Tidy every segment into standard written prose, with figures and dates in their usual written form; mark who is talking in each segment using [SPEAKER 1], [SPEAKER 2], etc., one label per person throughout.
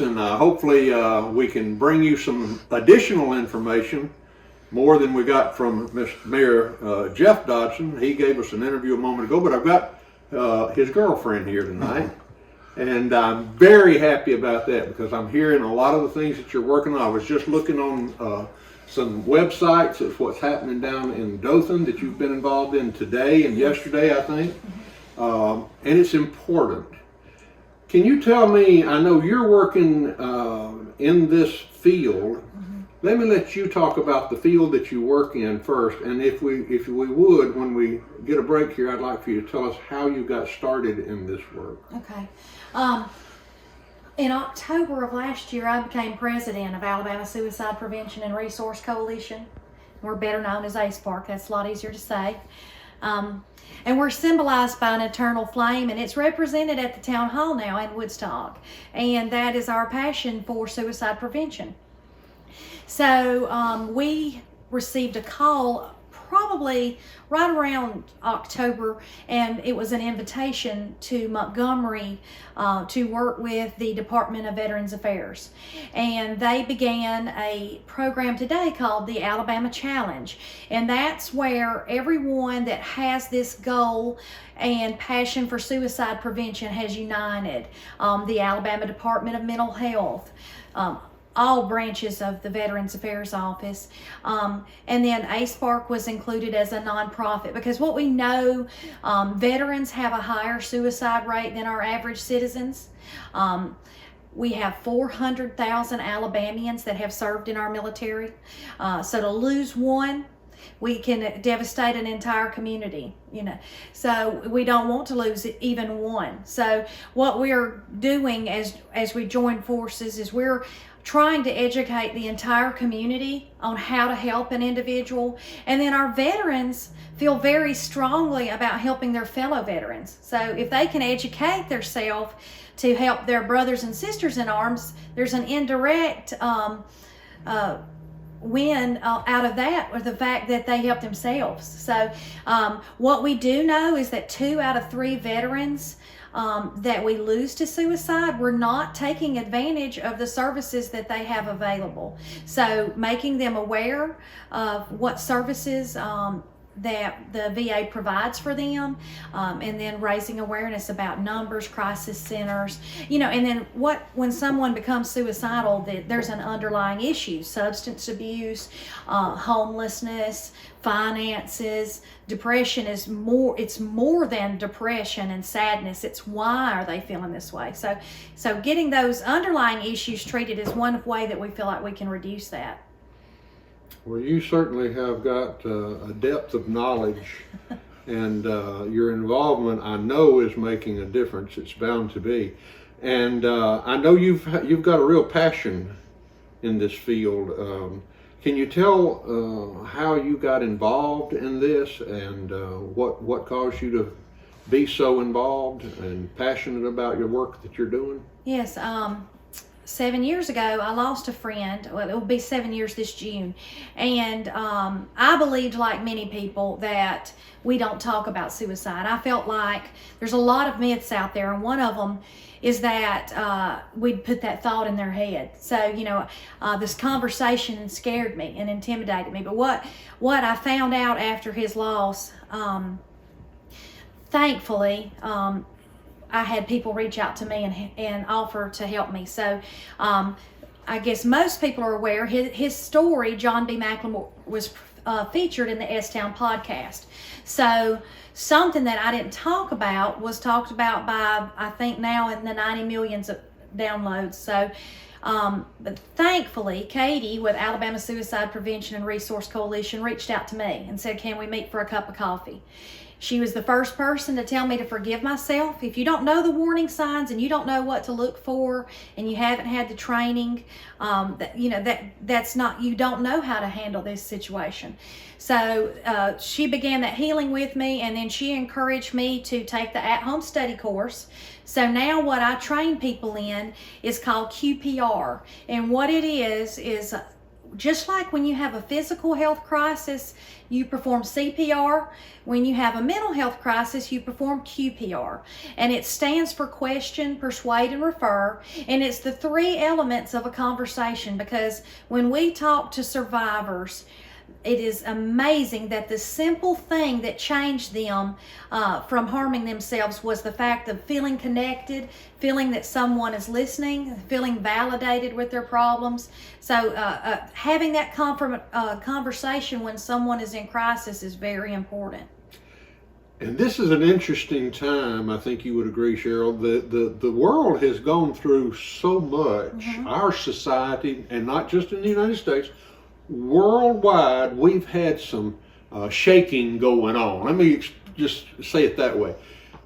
[SPEAKER 1] And hopefully we can bring you some additional information, more than we got from Mr. Mayor Jeff Dodson. He gave us an interview a moment ago, but I've got his girlfriend here tonight. And I'm very happy about that because I'm hearing a lot of the things that you're working on. I was just looking on some websites of what's happening down in Dothan that you've been involved in today and yesterday, I think. And it's important. Can you tell me, I know you're working in this field. Let me let you talk about the field that you work in first. And if we would, when we get a break here, I'd like for you to tell us how you got started in this work.
[SPEAKER 2] Okay. In October of last year, I became president of Alabama Suicide Prevention and Resource Coalition. We're better known as ASPARC. That's a lot easier to say. And we're symbolized by an eternal flame, and it's represented at the town hall now in Woodstock. And that is our passion for suicide prevention. So we received a call probably right around October, and it was an invitation to Montgomery to work with the Department of Veterans Affairs. And they began a program today called the Alabama Challenge. And that's where everyone that has this goal and passion for suicide prevention has united. The Alabama Department of Mental Health, all branches of the Veterans Affairs Office. And then ASPARC was included as a nonprofit because what we know, veterans have a higher suicide rate than our average citizens. We have 400,000 Alabamians that have served in our military. So to lose one, we can devastate an entire community, So we don't want to lose even one. So what we're doing as we join forces is we're trying to educate the entire community on how to help an individual. And then our veterans feel very strongly about helping their fellow veterans. So if they can educate themselves to help their brothers and sisters in arms, there's an indirect win out of that, or the fact that they help themselves. So what we do know is that 2 out of 3 veterans that we lose to suicide, we're not taking advantage of the services that they have available. So making them aware of what services that the VA provides for them, and then raising awareness about numbers, crisis centers, and then when someone becomes suicidal, there's an underlying issue: substance abuse, homelessness, finances. Depression is more than depression and sadness. It's why are they feeling this way? So getting those underlying issues treated is one way that we feel like we can reduce that.
[SPEAKER 1] Well, you certainly have got a depth of knowledge, and your involvement, I know, is making a difference. It's bound to be. And I know you've got a real passion in this field. Can you tell how you got involved in this, and what caused you to be so involved and passionate about your work that you're doing?
[SPEAKER 2] Yes. 7 years ago, I lost a friend. Well, it will be 7 years this June. And I believed, like many people, that we don't talk about suicide. I felt like there's a lot of myths out there, and one of them is that we'd put that thought in their head. So, this conversation scared me and intimidated me. But what I found out after his loss, thankfully, I had people reach out to me and offer to help me. So I guess most people are aware his story, John B. McLemore, was featured in the S-Town podcast. So something that I didn't talk about was talked about by, I think now, in the 90 millions of downloads. So but thankfully, Katie with Alabama Suicide Prevention and Resource Coalition reached out to me and said, can we meet for a cup of coffee? She was the first person to tell me to forgive myself. If you don't know the warning signs and you don't know what to look for, and you haven't had the training, that's not, you don't know how to handle this situation. So she began that healing with me, and then she encouraged me to take the at-home study course. So now what I train people in is called QPR, and what it is just like when you have a physical health crisis, you perform CPR. When you have a mental health crisis, you perform QPR. And it stands for question, persuade, and refer. And it's the three elements of a conversation, because when we talk to survivors, it is amazing that the simple thing that changed them from harming themselves was the fact of feeling connected, feeling that someone is listening, feeling validated with their problems. So having that conversation when someone is in crisis is very important.
[SPEAKER 1] And this is an interesting time, I think you would agree, Cheryl. The world has gone through so much, our society, and not just in the United States, worldwide, we've had some shaking going on. Let me just say it that way.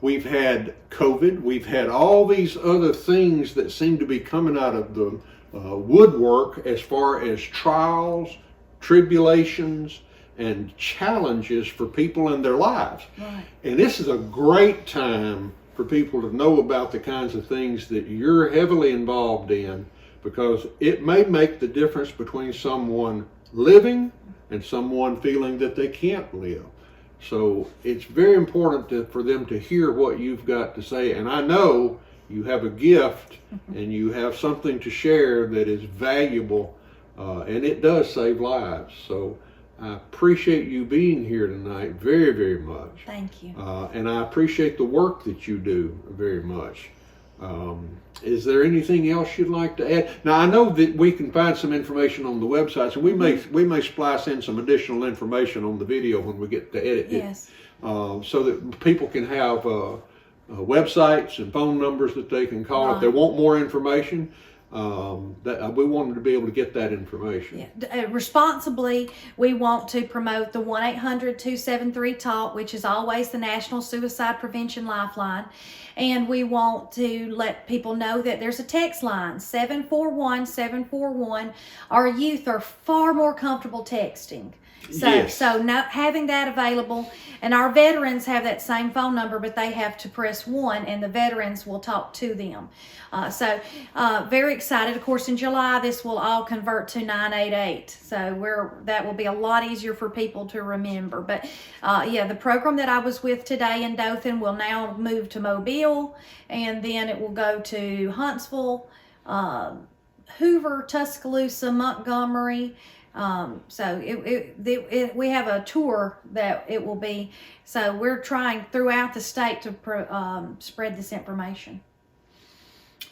[SPEAKER 1] We've had COVID, we've had all these other things that seem to be coming out of the woodwork as far as trials, tribulations, and challenges for people in their lives.
[SPEAKER 2] Right.
[SPEAKER 1] And this is a great time for people to know about the kinds of things that you're heavily involved in, because it may make the difference between someone living and someone feeling that they can't live. So it's very important for them to hear what you've got to say. And I know you have a gift and you have something to share that is valuable, and it does save lives. So I appreciate you being here tonight very, very much.
[SPEAKER 2] Thank you.
[SPEAKER 1] And I appreciate the work that you do very much. Is there anything else you'd like to add? Now, I know that we can find some information on the website, so we may splice in some additional information on the video when we get to edit it.
[SPEAKER 2] Yes.
[SPEAKER 1] So that people can have websites and phone numbers that they can call if they
[SPEAKER 2] Right.
[SPEAKER 1] want more information. That we want them to be able to get that information.
[SPEAKER 2] Yeah. Responsibly, we want to promote the 1-800-273-TALK, which is always the National Suicide Prevention Lifeline. And we want to let people know that there's a text line, 741-741. Our youth are far more comfortable texting. So not having that available, and our veterans have that same phone number, but they have to press 1 and the veterans will talk to them. Very excited. Of course, in July, this will all convert to 988. So that will be a lot easier for people to remember. But the program that I was with today in Dothan will now move to Mobile, and then it will go to Huntsville, Hoover, Tuscaloosa, Montgomery. We have a tour that it will be. So we're trying throughout the state to spread this information.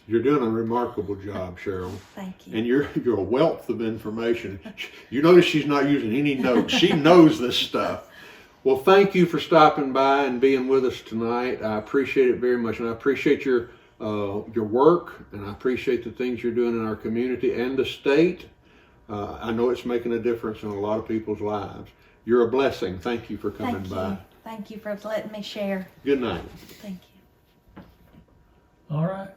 [SPEAKER 1] You're doing a remarkable job, Cheryl.
[SPEAKER 2] Thank you.
[SPEAKER 1] And you're a wealth of information. You notice she's not using any notes. She knows this stuff. Well, thank you for stopping by and being with us tonight. I appreciate it very much, and I appreciate your work, and I appreciate the things you're doing in our community and the state. I know it's making a difference in a lot of people's lives. You're a blessing. Thank you for coming by.
[SPEAKER 2] Thank you for letting me share.
[SPEAKER 1] Good night.
[SPEAKER 2] Thank you.
[SPEAKER 3] All right.